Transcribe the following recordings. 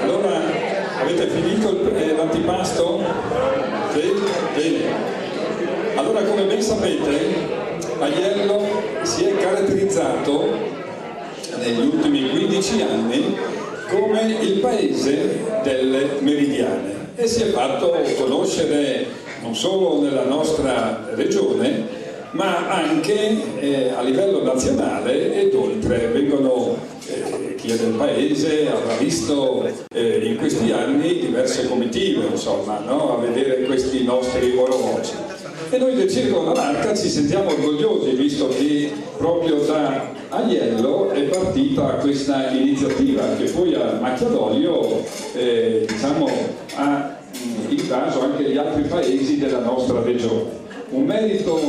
Allora, avete finito l'antipasto? Sì? Bene. Allora, come ben sapete, Aiello si è caratterizzato negli ultimi 15 anni come il paese delle meridiane e si è fatto conoscere non solo nella nostra regione, ma anche a livello nazionale ed oltre. Chi è del paese avrà visto in questi anni diverse comitive, insomma, no? A vedere questi nostri orologi. E noi del Circolo Navarca ci sentiamo orgogliosi, visto che proprio da Aiello è partita questa iniziativa che poi a macchia d'olio diciamo, ha invaso anche gli altri paesi della nostra regione. Un merito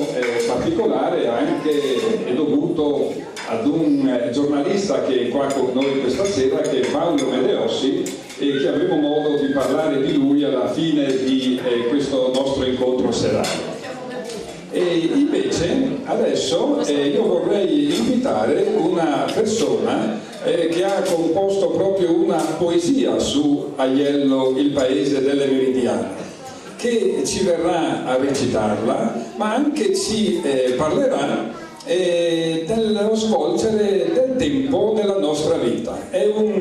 particolare è dovuto ad un giornalista che è qua con noi questa sera, che è Paolo Medeossi, e che avremo modo di parlare di lui alla fine di questo nostro incontro serale. E invece adesso io vorrei invitare una persona che ha composto proprio una poesia su Aiello, il paese delle meridiane, che ci verrà a recitarla, ma anche ci parlerà dello svolgere del tempo della nostra vita. È un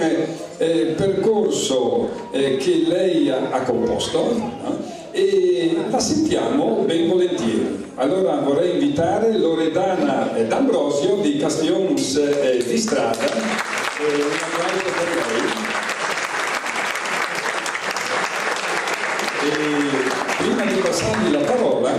percorso che lei ha composto, no? E la sentiamo ben volentieri. Allora vorrei invitare Loredana D'Ambrosio di Castions di Strada. Un applauso per lei. Prima di passargli la parola,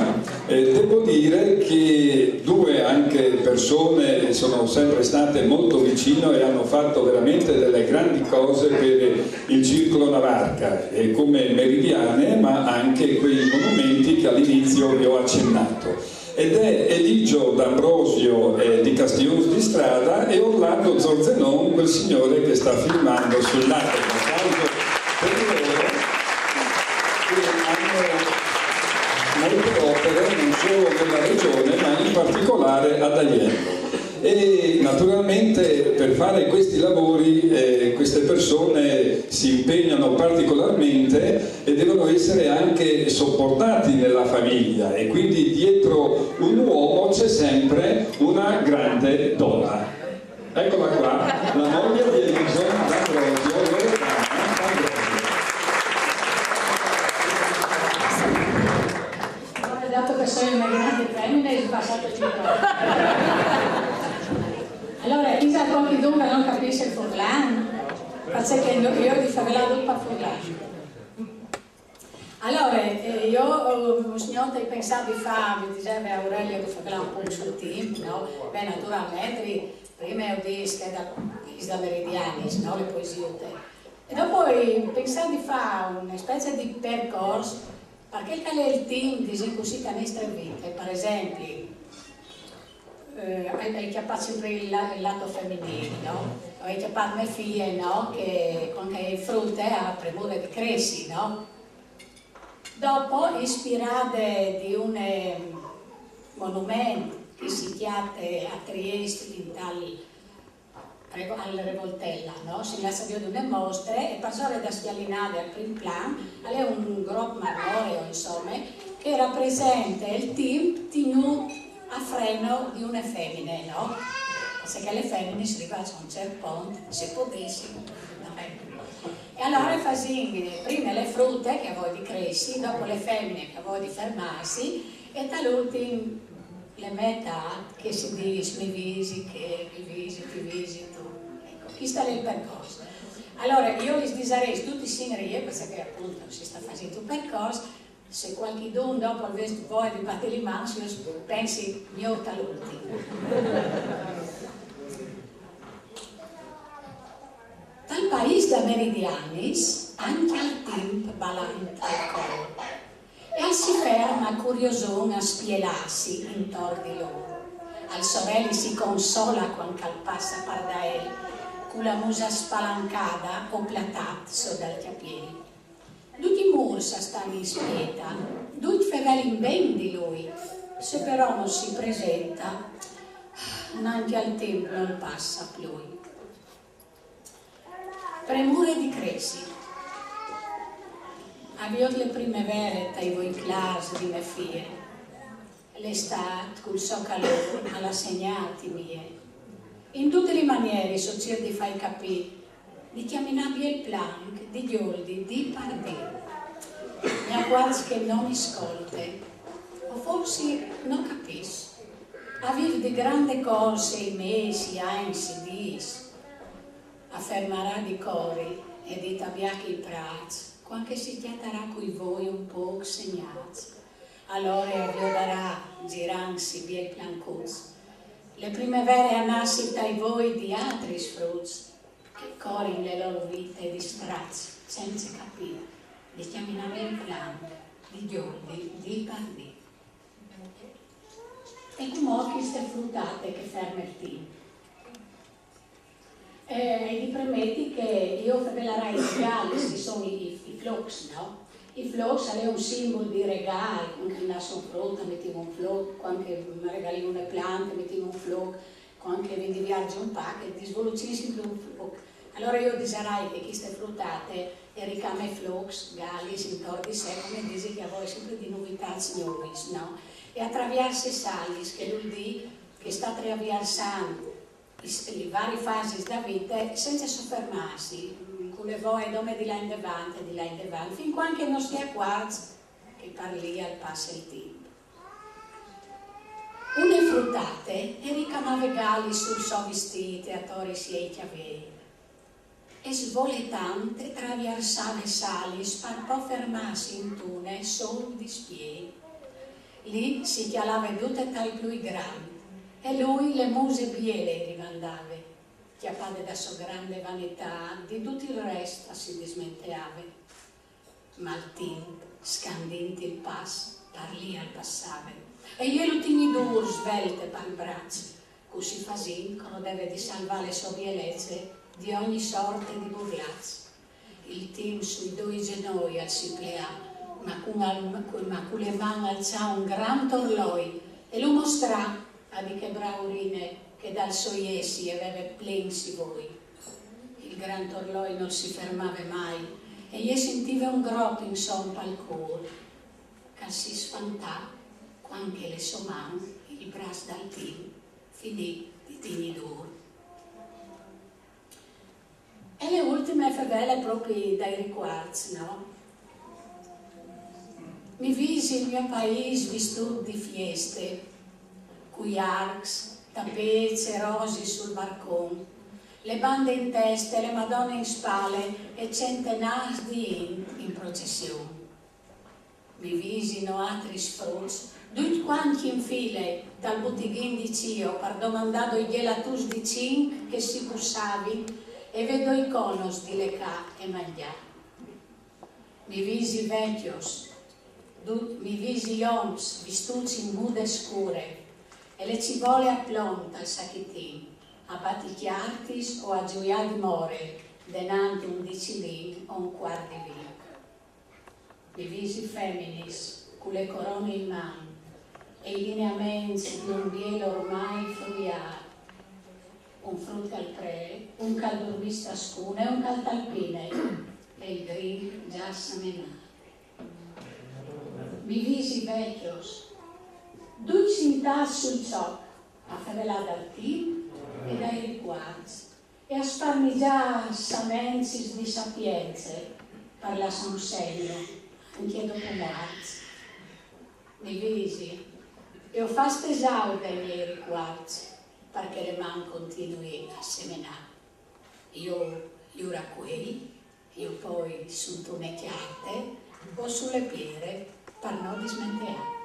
devo dire che due anche persone sono sempre state molto vicino e hanno fatto veramente delle grandi cose per il Circolo Navarca, come meridiane, ma anche quei monumenti che all'inizio vi ho accennato. Ed è Eligio D'Ambrosio di Castions di Strada e Orlando Zorzenon, quel signore che sta filmando sul lato. Un applauso per loro, che hanno molte opere non solo nella regione ma in particolare ad Aiello. E naturalmente per fare questi lavori queste persone si impegnano particolarmente e devono essere anche sopportati nella famiglia, e quindi dietro un uomo c'è sempre una grande donna. Eccola qua, la moglie di Eligio D'Ambrosio, Loredana D'Ambrosio. Dato che sono una grande femmina, è passato il microfono. Allora, chissà qualcuno non capisce il furlan, perché io di favela duppa furlan. Allora, io ho pensato di fare, mi diceva Aurelio di favela un po' sul team, no? Beh, naturalmente, prima ho detto che da Meridiani, no? Le poesie. E dopo ho pensato di fare una specie di percorso, perché il team dice così canestre vite, per esempio, hai chiappato sempre il lato femminile, no? Hai chiappato mie figlie, no? Che con le frutte a premure di cressi, no? Dopo, ispirate di un monumento che si chiama a Trieste, alla Revoltella, no? Si lascia di una mostra e passare da spialinare al primo piano, è un gruppo marmoreo, insomma, che rappresenta il team tenuto a freno di una femmina, no? Perché le femmine si rifacciano un certo punto, se potessimo, no? E allora facciamo prima le frutte che a voi di cresci, dopo le femmine che a voi di fermarsi, e dall'ultimo le metà che si dice mi visiti, ti visito. Ecco, qui sta il percorso. Allora io vi direi tutti i signori, perché appunto si sta facendo un percorso. Se qualcuno dopo il voi di batte le mani, pensi mio l'ultimo. Dal paese da Meridianis anche al tempo balanta il collo e si ferma curiosone a spielarsi intorno di loro. Al sorelli si consola quando passa per da elle, con la musa spalancata o platata so dal chiapieni. Tutti i mursa stanno in spieta, tutti feveli ben di lui, se però non si presenta, neanche al tempo non passa più. Premure di Cresi, Abbiamo le primavere tra voi clars di me fie, l'estate col suo calore alla segnati mie. In tutte le maniere so cerco di far capire, di chiaminare il plank, di gioldi, di pardì. Mi ha quasi che non mi ascolte, o forse non capisce. Avviv di grandi cose i mesi, anzi, dis, affermerà di cori e di tabiacchi i prats, quando si chiaterà coi voi un po' segnati. Allora vi darà, giransi via i plancuz, le primavere a nascita ai voi di altri sfruts, che corrono le loro vite di strazzi, senza capire, di chiaminare il plan, di giorni, di pardì. E come queste fruttate che ferma il team. E vi premetti che io favelerei i regali, che sono i flocks, no? I flocks è un simbolo di regalo, quando nasce un frutto mettiamo un flock, quando regali una pianta mettiamo un flock, quando vendi viaggio un pacchetto, di svolucissimo un flock. Allora io direi che queste fruttate ricame flocks, galli, intorno di sé, come dice che a voi sempre di novità nuove, no? E attraverso i sali, che vuol dire che sta attraversando le varie fasi della vita senza soffermarsi, con le voci di là in davanti, fin quando non stia qua che parli al passo il tempo. Une fruttate e ricamava gali sul suo vestito a tori siei chiaveri. E svoletante traversava i sali, sparpò fermarsi in tune solo di spiedi. Lì si chialava tutte tal più grandi e lui le muse biele rimandava, chiappate da sua grande vanità, di tutto il resto si dismenteava. Ma il tempo, scandente il passo, parlì al passare, e glielo tini dur svelte per il braccio, così fasin, come deve di salvare le sue bielezze di ogni sorte di burlazzo. Il team sui due genoi al si pleà, ma con le mani alzò un gran torloi e lo mostrò a di che braurine che dal suo iesi aveva plensi voi. Il gran torloi non si fermava mai e gli sentiva un groppo in sompa al cuore, che si sfantà quando le sue mani, il braccio dal team, finì di tini d'oro. E le ultime favelle proprio dai riguardi, no? Mi visi il mio paese vissuto di fieste, cui arcs, tappeti e rosi sul balcone, le bande in testa, le madonne in spalle e centenari di in processione. Mi visino altri sfrutti, tutti quanti in file dal bottighin di Cio per domandare i gelatus di cin che si bussavi e vedo i conos di lecà e mangià. Mi visi vecchios, mi visi oms vistuti in mude scure e le civole a plonta al sacchettin, a baticchiartis o a gioiar more, denante un dicilin o un quart di vino. Mi visi femminis, con le corone in mano, e i lineamenti di un bielo ormai fruiato, un frutto al pre, un caldurvista scune e un caltalpine, e il grill già s'amenà. Mi visi vecchios, due cintas sul zoc, a favela dal team e dai riguardi, e a sparmigiare samensis di sapienze per la sonsegno, un chiedo com'arzi. Mi visi, e ho fatto esaudo dai miei riguardi, perché le mani continui a semenare. Io racquei, io poi su tunecchiate o sulle piere per non dismenteare.